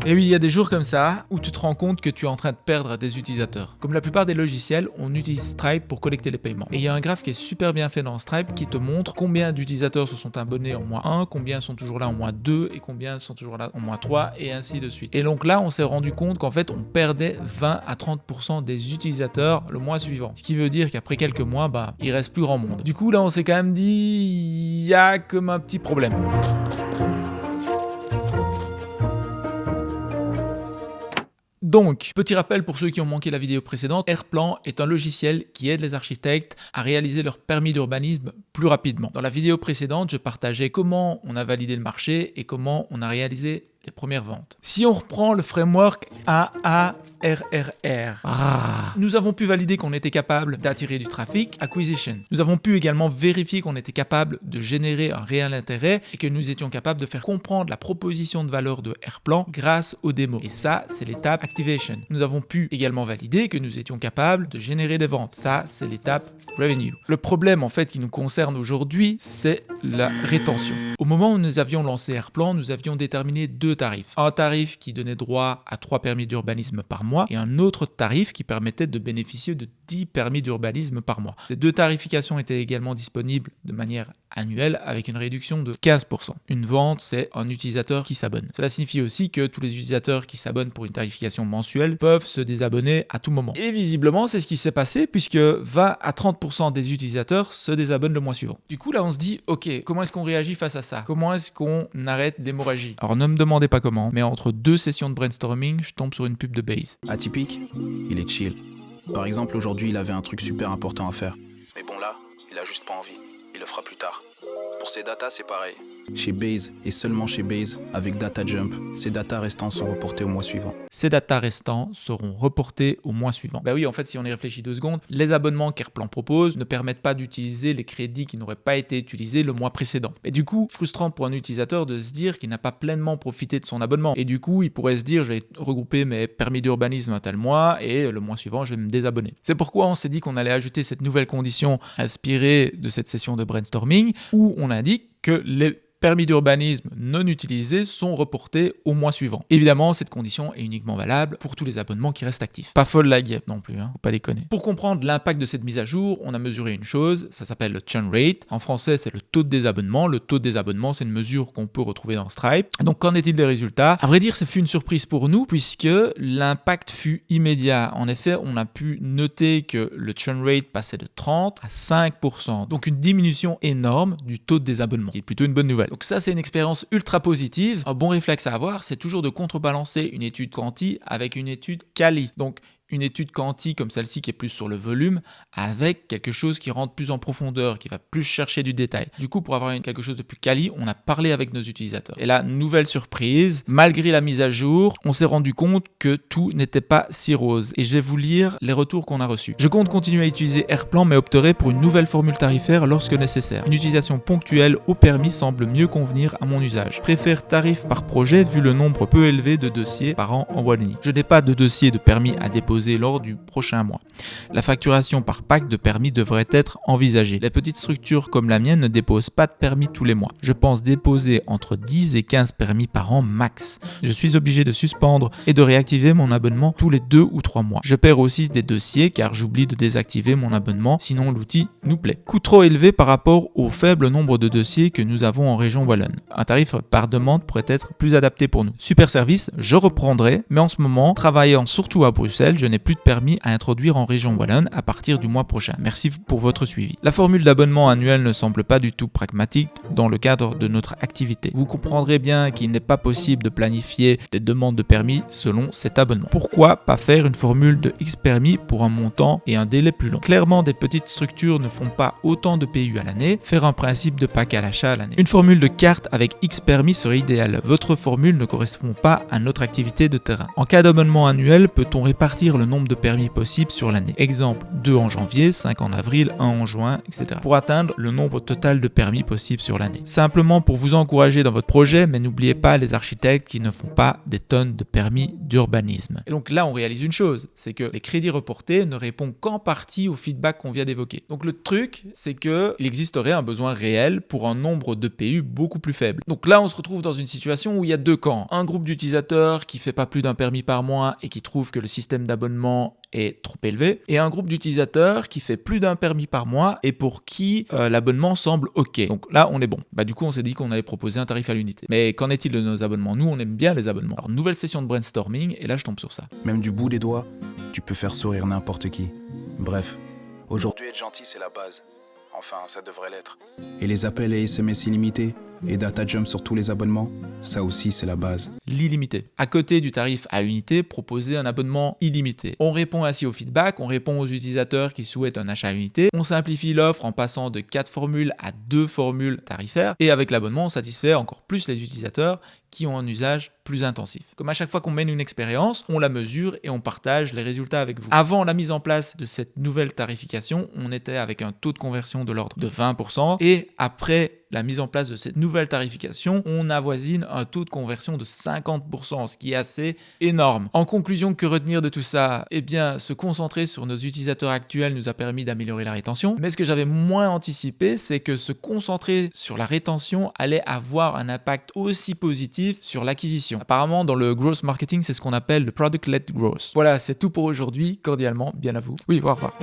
Et oui, il y a des jours comme ça où tu te rends compte que tu es en train de perdre des utilisateurs. Comme la plupart des logiciels, on utilise Stripe pour collecter les paiements. Et il y a un graphe qui est super bien fait dans Stripe qui te montre combien d'utilisateurs se sont abonnés en mois 1, combien sont toujours là en mois 2 et combien sont toujours là en mois 3 et ainsi de suite. Et donc là, on s'est rendu compte qu'en fait, on perdait 20 à 30% des utilisateurs le mois suivant. Ce qui veut dire qu'après quelques mois, il reste plus grand monde. Du coup, là, on s'est quand même dit, il y a comme un petit problème. Donc, petit rappel pour ceux qui ont manqué la vidéo précédente, Airplan est un logiciel qui aide les architectes à réaliser leur permis d'urbanisme plus rapidement. Dans la vidéo précédente, je partageais comment on a validé le marché et comment on a réalisé les premières ventes. Si on reprend le framework AARRR, nous avons pu valider qu'on était capable d'attirer du trafic, acquisition. Nous avons pu également vérifier qu'on était capable de générer un réel intérêt et que nous étions capables de faire comprendre la proposition de valeur de Airplan grâce aux démos. Et ça, c'est l'étape activation. Nous avons pu également valider que nous étions capables de générer des ventes. Ça, c'est l'étape revenue. Le problème, en fait, qui nous concerne aujourd'hui, c'est la rétention. Au moment où nous avions lancé Airplan, nous avions déterminé deux tarifs. Un tarif qui donnait droit à 3 permis d'urbanisme par mois et un autre tarif qui permettait de bénéficier de 10 permis d'urbanisme par mois. Ces deux tarifications étaient également disponibles de manière annuelle avec une réduction de 15%. Une vente, c'est un utilisateur qui s'abonne. Cela signifie aussi que tous les utilisateurs qui s'abonnent pour une tarification mensuelle peuvent se désabonner à tout moment. Et visiblement, c'est ce qui s'est passé puisque 20 à 30% des utilisateurs se désabonnent le mois suivant. Du coup, là, on se dit, ok, comment est-ce qu'on réagit face à ça? Comment est-ce qu'on arrête l'hémorragie? Alors, ne me demandez pas comment, mais entre deux sessions de brainstorming, je tombe sur une pub de Base. Atypique, il est chill. Par exemple, aujourd'hui, il avait un truc super important à faire. Mais bon là, il a juste pas envie. Il le fera plus tard. Pour ses datas, c'est pareil. Chez Base, et seulement chez Base, avec Data Jump, ces datas restants sont reportés au mois suivant. Ces datas restants seront reportés au mois suivant. Bah oui, en fait, si on y réfléchit 2 secondes, les abonnements qu'Airplan propose ne permettent pas d'utiliser les crédits qui n'auraient pas été utilisés le mois précédent. Et du coup, frustrant pour un utilisateur de se dire qu'il n'a pas pleinement profité de son abonnement. Et du coup, il pourrait se dire, je vais regrouper mes permis d'urbanisme un tel mois et le mois suivant, je vais me désabonner. C'est pourquoi on s'est dit qu'on allait ajouter cette nouvelle condition inspirée de cette session de brainstorming où on indique que les permis d'urbanisme non utilisés sont reportés au mois suivant. Évidemment, cette condition est uniquement valable pour tous les abonnements qui restent actifs. Pas folle la guêpe non plus, faut pas déconner. Pour comprendre l'impact de cette mise à jour, on a mesuré une chose, ça s'appelle le churn rate. En français, c'est le taux de désabonnement. Le taux de désabonnement, c'est une mesure qu'on peut retrouver dans Stripe. Donc, qu'en est-il des résultats? À vrai dire, ce fut une surprise pour nous puisque l'impact fut immédiat. En effet, on a pu noter que le churn rate passait de 30 à 5%. Donc, une diminution énorme du taux de désabonnement, qui est plutôt une bonne nouvelle. Donc ça, c'est une expérience ultra positive. Un bon réflexe à avoir, c'est toujours de contrebalancer une étude quanti avec une étude quali. Donc une étude quanti comme celle-ci qui est plus sur le volume avec quelque chose qui rentre plus en profondeur, qui va plus chercher du détail. Du coup, pour avoir quelque chose de plus quali, on a parlé avec nos utilisateurs. Et là, nouvelle surprise, malgré la mise à jour, on s'est rendu compte que tout n'était pas si rose. Et je vais vous lire les retours qu'on a reçus. Je compte continuer à utiliser Airplan mais opterai pour une nouvelle formule tarifaire lorsque nécessaire. Une utilisation ponctuelle au permis semble mieux convenir à mon usage. Préfère tarif par projet vu le nombre peu élevé de dossiers par an en Wallonie. Je n'ai pas de dossier de permis à déposer lors du prochain mois. La facturation par pack de permis devrait être envisagée. Les petites structures comme la mienne ne déposent pas de permis tous les mois. Je pense déposer entre 10 et 15 permis par an max. Je suis obligé de suspendre et de réactiver mon abonnement tous les 2 ou 3 mois. Je perds aussi des dossiers car j'oublie de désactiver mon abonnement, sinon l'outil nous plaît. Coût trop élevé par rapport au faible nombre de dossiers que nous avons en région wallonne. Un tarif par demande pourrait être plus adapté pour nous. Super service, je reprendrai, mais en ce moment, travaillant surtout à Bruxelles, je n'ai plus de permis à introduire en région wallonne à partir du mois prochain. Merci pour votre suivi. La formule d'abonnement annuel ne semble pas du tout pragmatique dans le cadre de notre activité. Vous comprendrez bien qu'il n'est pas possible de planifier des demandes de permis selon cet abonnement. Pourquoi pas faire une formule de X permis pour un montant et un délai plus long? Clairement, des petites structures ne font pas autant de PU à l'année. Faire un principe de pack à l'achat à l'année. Une formule de carte avec X permis serait idéale. Votre formule ne correspond pas à notre activité de terrain. En cas d'abonnement annuel, peut-on répartir le nombre de permis possibles sur l'année. Exemple, 2 en janvier, 5 en avril, 1 en juin, etc. Pour atteindre le nombre total de permis possibles sur l'année. Simplement pour vous encourager dans votre projet, mais n'oubliez pas les architectes qui ne font pas des tonnes de permis d'urbanisme. Et donc là, on réalise une chose, c'est que les crédits reportés ne répondent qu'en partie au feedback qu'on vient d'évoquer. Donc le truc, c'est qu'il existerait un besoin réel pour un nombre de PU beaucoup plus faible. Donc là, on se retrouve dans une situation où il y a deux camps. Un groupe d'utilisateurs qui fait pas plus d'un permis par mois et qui trouve que le système d'abonnement est trop élevé, et un groupe d'utilisateurs qui fait plus d'un permis par mois et pour qui l'abonnement semble ok. Donc là, on est bon. Du coup, on s'est dit qu'on allait proposer un tarif à l'unité. Mais qu'en est-il de nos abonnements? Nous, on aime bien les abonnements. Alors, nouvelle session de brainstorming, et là, je tombe sur ça. Même du bout des doigts, tu peux faire sourire n'importe qui. Bref, aujourd'hui être gentil, c'est la base. Enfin, ça devrait l'être. Et les appels et SMS illimités et data jump sur tous les abonnements, ça aussi c'est la base. L'illimité. À côté du tarif à unité, proposer un abonnement illimité. On répond ainsi au feedback, on répond aux utilisateurs qui souhaitent un achat à unité, on simplifie l'offre en passant de 4 formules à 2 formules tarifaires, et avec l'abonnement, on satisfait encore plus les utilisateurs qui ont un usage plus intensif. Comme à chaque fois qu'on mène une expérience, on la mesure et on partage les résultats avec vous. Avant la mise en place de cette nouvelle tarification, on était avec un taux de conversion de l'ordre de 20%, et après la mise en place de cette nouvelle tarification, on avoisine un taux de conversion de 50%, ce qui est assez énorme. En conclusion, que retenir de tout ça? Eh bien, se concentrer sur nos utilisateurs actuels nous a permis d'améliorer la rétention, mais ce que j'avais moins anticipé, c'est que se concentrer sur la rétention allait avoir un impact aussi positif sur l'acquisition. Apparemment, dans le growth marketing, c'est ce qu'on appelle le product-led growth. Voilà, c'est tout pour aujourd'hui. Cordialement, bien à vous. Oui, au revoir.